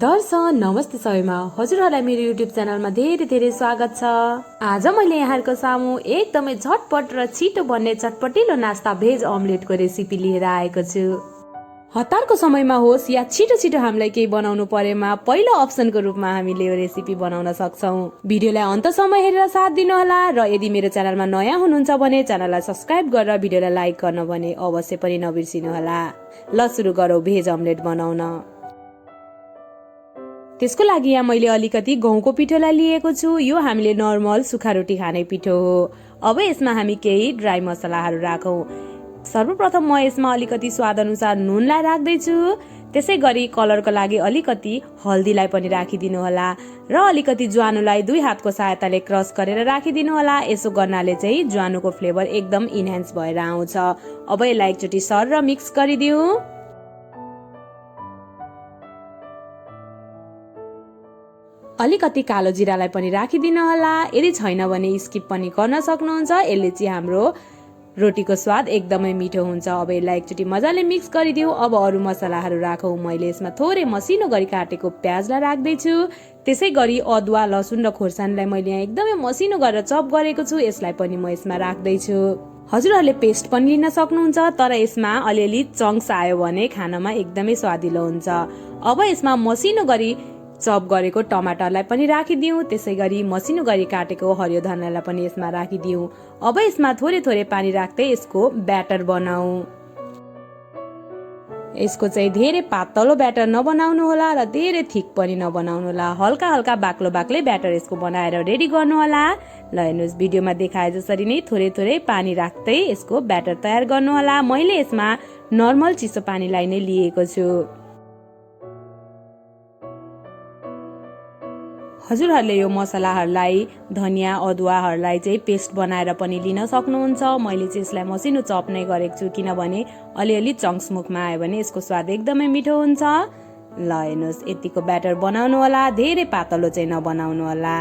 दर्शक नमस्ते सबैमा हजुरहरूलाई मेरो युट्युब च्यानलमा धेरै स्वागत छ। आज मैले यहाँहरुको सामु एकदमै झटपट र छिटो बन्ने चटपटिलो नास्ता भेज अमलेटको रेसिपी लिएर आएको छु। हतारको समयमा होस् या छिटो हामीलाई केही बनाउनु परेमा पहिलो अप्सनको रूपमा हामीले यो रेसिपी बनाउन सक्छौं। भिडियोलाई अन्तसम्म हेरेर साथ दिनुहोला र यदि मेरो च्यानलमा नयाँ हुनुहुन्छ भने च्यानललाई सब्स्क्राइब गरेर भिडियोलाई लाइक गर्न भने अवश्य पनि नबिर्सिनुहोला। ल सुरु गरौँ भेज अमलेट बनाउन। त्यसको लागि यहाँ मैले अलिकति गहुँको पिठोलाई लिएको छु। यो हामीले नर्मल सुखा रोटी खाने पिठो हो। अब यसमा हामी केही ड्राई मसलाहरू राखौं। सर्वप्रथम म यसमा अलिकति स्वाद अनुसार नुनलाई राख्दै छु। त्यसै गरी कलरको लागि अलिकति हल्दीलाई पनि राखिदिनु होला र अलिकति ज्वानोलाई 2 हातको सहायताले क्रस गरेर राखिदिनु होला। यसो गर्नाले चाहिँ ज्वानोको फ्लेभर एकदम इन्हान्स भएर आउँछ। अब यसलाई एकचोटी सर र मिक्स गरिदिऊ। अलिकति कालो जिरालाई पनि राखिदिनु होला। यदि छैन भने स्किप पनि गर्न सक्नुहुन्छ। यसले चाहिँ हाम्रो रोटीको स्वाद एकदमै मिठो हुन्छ। अब यसलाई एकचोटी मजाले मिक्स गरिदिऊ। अब अरु मसलाहरू राखौं। मैले यसमा थोरै मसिनो गरी काटेको प्याजलाई राख्दै छु। त्यसै गरी अदुवा, लसुन र खोर्सानीलाई मैले यहाँ एकदमै मसिनो गरेर चप गरेको छु। यसलाई पनि म यसमा राख्दै छु। हजुरहरूले पेस्ट पनि लिन सक्नुहुन्छ, तर यसमा अलिअलि चङ्क्स आयो भने खानामा एकदमै स्वादिलो हुन्छ। अब यसमा मसिनो गरी चप गरेको टमाटरलाई पनि राखिदिऊ। त्यसै गरी मसिनो गरी काटेको हरियो धनियालाई पनि यसमा राखिदिऊ। अब यसमा थोरै पानी राख्दै यसको ब्याटर बनाऊ। यसको चाहिँ धेरै पातलो ब्याटर नबनाउनु होला र धेरै थिक पनि नबनाउनु होला। हल्का बाक्लै ब्याटर यसको बनाएर रेडी गर्नु होला। ल हेर्नुस्, भिडियोमा देखाए जसरी नै थोरै पानी राख्दै यसको ब्याटर तयार गर्नु होला। मैले यसमा नर्मल चिसो पानीलाई नै लिएको छु। हजुरहरूले यो मसलाहरूलाई, धनिया अदुवाहरूलाई चाहिँ पेस्ट बनाएर पनि लिन सक्नुहुन्छ। मैले चाहिँ यसलाई मसिनो चप नै गरेको छु, किनभने अलिअलि चङ्क्स मुखमा आयो भने यसको स्वाद एकदमै मिठो हुन्छ। ल हेर्नुहोस्, यतिको ब्याटर बनाउनु होला। धेरै पातलो चाहिँ नबनाउनु होला।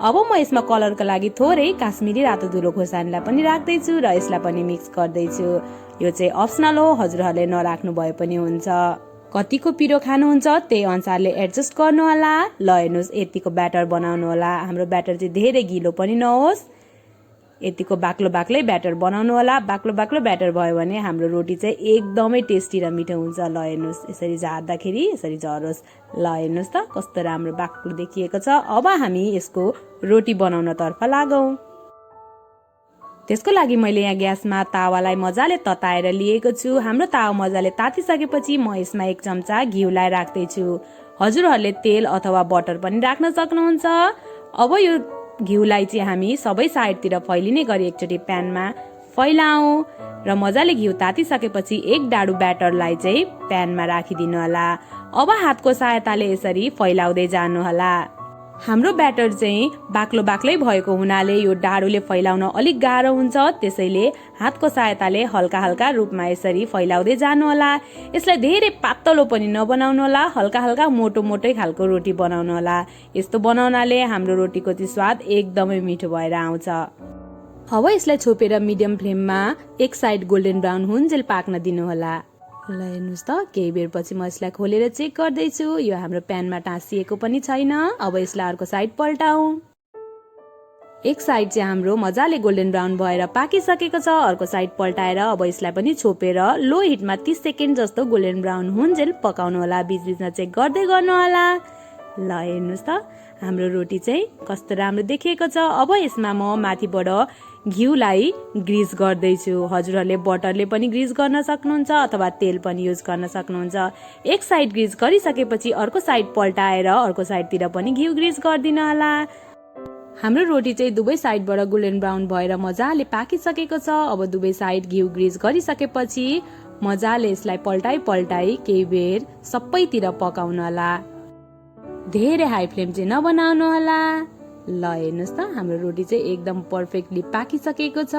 अब म यसमा कलरको लागि थोरै काश्मिरी रातो धुलो खोर्सानीलाई पनि राख्दैछु र यसलाई पनि मिक्स गर्दैछु। यो चाहिँ अप्सनल हो, हजुरहरूले नराख्नु भए पनि हुन्छ। कतिको पिरो खानुहुन्छ त्यही अनुसारले एडजस्ट गर्नु होला। ल हेर्नुहोस्, यतिको ब्याटर बनाउनु होला। हाम्रो ब्याटर चाहिँ धेरै गिलो पनि नहोस्। यतिको बाक्लै ब्याटर बनाउनु होला। बाक्लो ब्याटर भयो भने हाम्रो रोटी चाहिँ एकदमै टेस्टी र मिठो हुन्छ। ल हेर्नुहोस्, यसरी झार्दाखेरि यसरी झरोस्। ल हेर्नुहोस् त कस्तो राम्रो बाक्लो देखिएको छ। अब हामी यसको रोटी बनाउन तर्फ लागौं। त्यसको लागि मैले यहाँ ग्यासमा तावालाई मजाले तताएर लिएको छु। हाम्रो तावा मजाले तातिसकेपछि म यसमा 1 चम्चा घिउलाई राख्दै छु। हजुरहरूले तेल अथवा बटर पनि राख्न सक्नुहुन्छ। अब यो घिउलाई चाहिँ हामी सबै साइडतिर फैलिने गरी एकचोटी प्यानमा फैलाऊ र मजाले घिउ तातिसकेपछि 1 डाडु ब्याटरलाई चाहिँ प्यानमा राखिदिनु होला। अब हातको सहायताले यसरी फैलाउँदै जानु होला। हाम्रो ब्याटर चाहिँ बाक्लै भएको हुनाले यो डाडुले फैलाउन अलिक गाह्रो हुन्छ। त्यसैले हातको सहायताले हल्का रूपमा यसरी फैलाउँदै जानु होला। यसलाई धेरै पातलो पनि नबनाउनु होला। हल्का मोटै खालको रोटी बनाउनु होला। यस्तो बनाउनाले हाम्रो रोटीको चाहिँ स्वाद एकदमै मिठो भएर आउँछ। अब यसलाई छोपेर मिडियम फ्लेममा एक साइड गोल्डन ब्राउन हुन्जेल पाक्न दिनु होला। ल हेर्नुहोस् त, केही बेरपछि म यसलाई खोलेर चेक गर्दैछु। यो हाम्रो प्यानमा टाँसिएको पनि छैन। अब यसलाई अर्को साइड पल्टाऊ। एक साइड चाहिँ हाम्रो मजाले गोल्डन ब्राउन भएर पाकिसकेको छ। अर्को साइड पल्टाएर अब यसलाई पनि छोपेर लो हिटमा 30 सेकेन्ड जस्तो गोल्डन ब्राउन हुन्जेल पकाउनु होला। बीचमा चेक गर्दै गर्नु होला। ल हेर्नुहोस् त, हाम्रो रोटी चाहिँ कस्तो राम्रो देखिएको छ। अब यसमा म माथिबाट घिउलाई ग्रिज गर्दैछु। हजुरहरूले बटरले पनि ग्रिज गर्न सक्नुहुन्छ अथवा तेल पनि युज गर्न सक्नुहुन्छ। एक साइड ग्रिज गरिसकेपछि अर्को साइड पल्टाएर अर्को साइडतिर पनि घिउ ग्रिज गरिदिनु होला। हाम्रो रोटी चाहिँ दुवै साइडबाट गोल्डन ब्राउन भएर मजाले पाकिसकेको छ। अब दुवै साइड घिउ ग्रिज गरिसकेपछि मजाले यसलाई पल्टाई केही बेर सबैतिर पकाउनु होला। धेरै हाई फ्लेम चाहिँ नबनाउनु होला। ल हेर्नुहोस् त, हाम्रो रोटी चाहिँ एकदम पर्फेक्टली पाकिसकेको छ।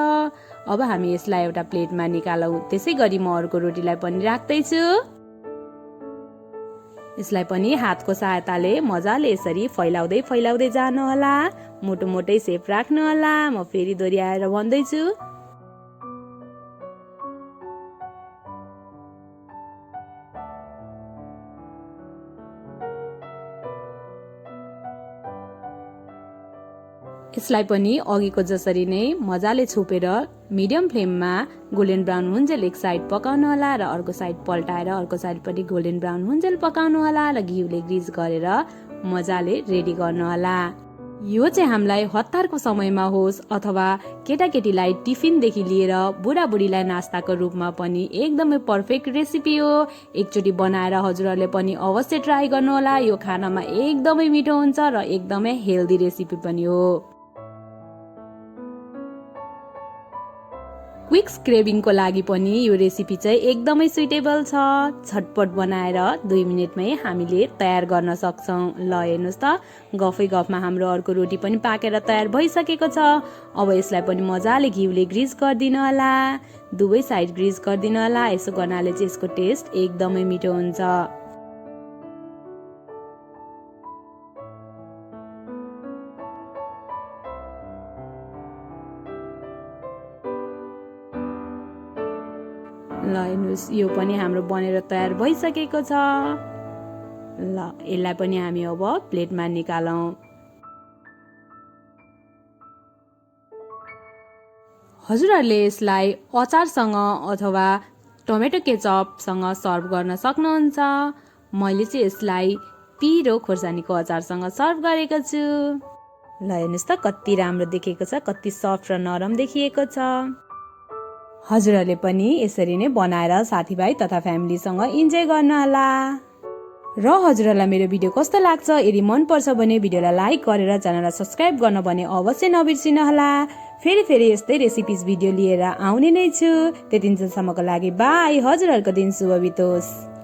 अब हामी यसलाई एउटा प्लेटमा निकालौं। त्यसै गरी म अर्को रोटीलाई पनि राख्दैछु। यसलाई पनि हातको सहायताले मजाले यसरी फैलाउँदै जानु होला। मोटै सेप राख्नु होला। म फेरि दोहोऱ्याएर भन्दैछु। यसलाई पनि अघिको जसरी नै मजाले छोपेर मिडियम फ्लेममा गोल्डन ब्राउन हुन्जेल एक साइड पकाउनु होला र अर्को साइड पल्टाएर अर्को साइड पनि गोल्डन ब्राउन हुन्जेल पकाउनु होला र घिउले ग्रिज गरेर मजाले रेडी गर्नु होला। यो चाहिँ हामीलाई हतारको समयमा होस् अथवा केटाकेटीलाई टिफिनदेखि लिएर बुढाबुढीलाई नास्ताको रूपमा पनि एकदमै पर्फेक्ट रेसिपी हो। एकचोटि बनाएर हजुरहरूले पनि अवश्य ट्राई गर्नुहोला। यो खानामा एकदमै मिठो हुन्छ र एकदमै हेल्दी रेसिपी पनि हो। क्विक क्रेभिङको लागि पनि यो रेसिपी चाहिँ एकदमै सुइटेबल छ। झटपट बनाएर 2 मिनेटमै हामीले तयार गर्न सक्छौँ। ल हेर्नुहोस् त गफै गफमा हाम्रो अर्को रोटी पनि पाकेर तयार भइसकेको छ। अब यसलाई पनि मजाले घिउले ग्रिज गरिदिनु होला। दुवै साइड ग्रिज गरिदिनु होला। यसो गर्नाले चाहिँ यसको टेस्ट एकदमै मिठो हुन्छ। ल हेर्नुहोस् यो पनि हाम्रो बनेर तयार भइसकेको छ। ल यसलाई पनि हामी अब प्लेटमा निकालौँ। हजुरहरूले यसलाई अचारसँग अथवा टमेटो केचपसँग सर्भ गर्न सक्नुहुन्छ। मैले चाहिँ यसलाई पिरो खोर्सानीको अचारसँग सर्भ गरेको छु। ल हेर्नुहोस् त कति राम्रो देखिएको छ, कति सफ्ट र नरम देखिएको छ। हजुरहरूले पनि यसरी नै बनाएर साथीभाइ तथा फ्यामिलीसँग इन्जोय गर्नुहोला। र हजुरहरूलाई मेरो भिडियो कस्तो लाग्छ, यदि मन पर्छ भने भिडियोलाई लाइक गरेर च्यानललाई सब्स्क्राइब गर्न भने अवश्य नबिर्सिनुहोला। फेरि यस्तै रेसिपिज भिडियो लिएर आउने नै छु। त्यतिन्जेलसम्मको लागि बाई। हजुरहरूको दिन शुभ बितोस्।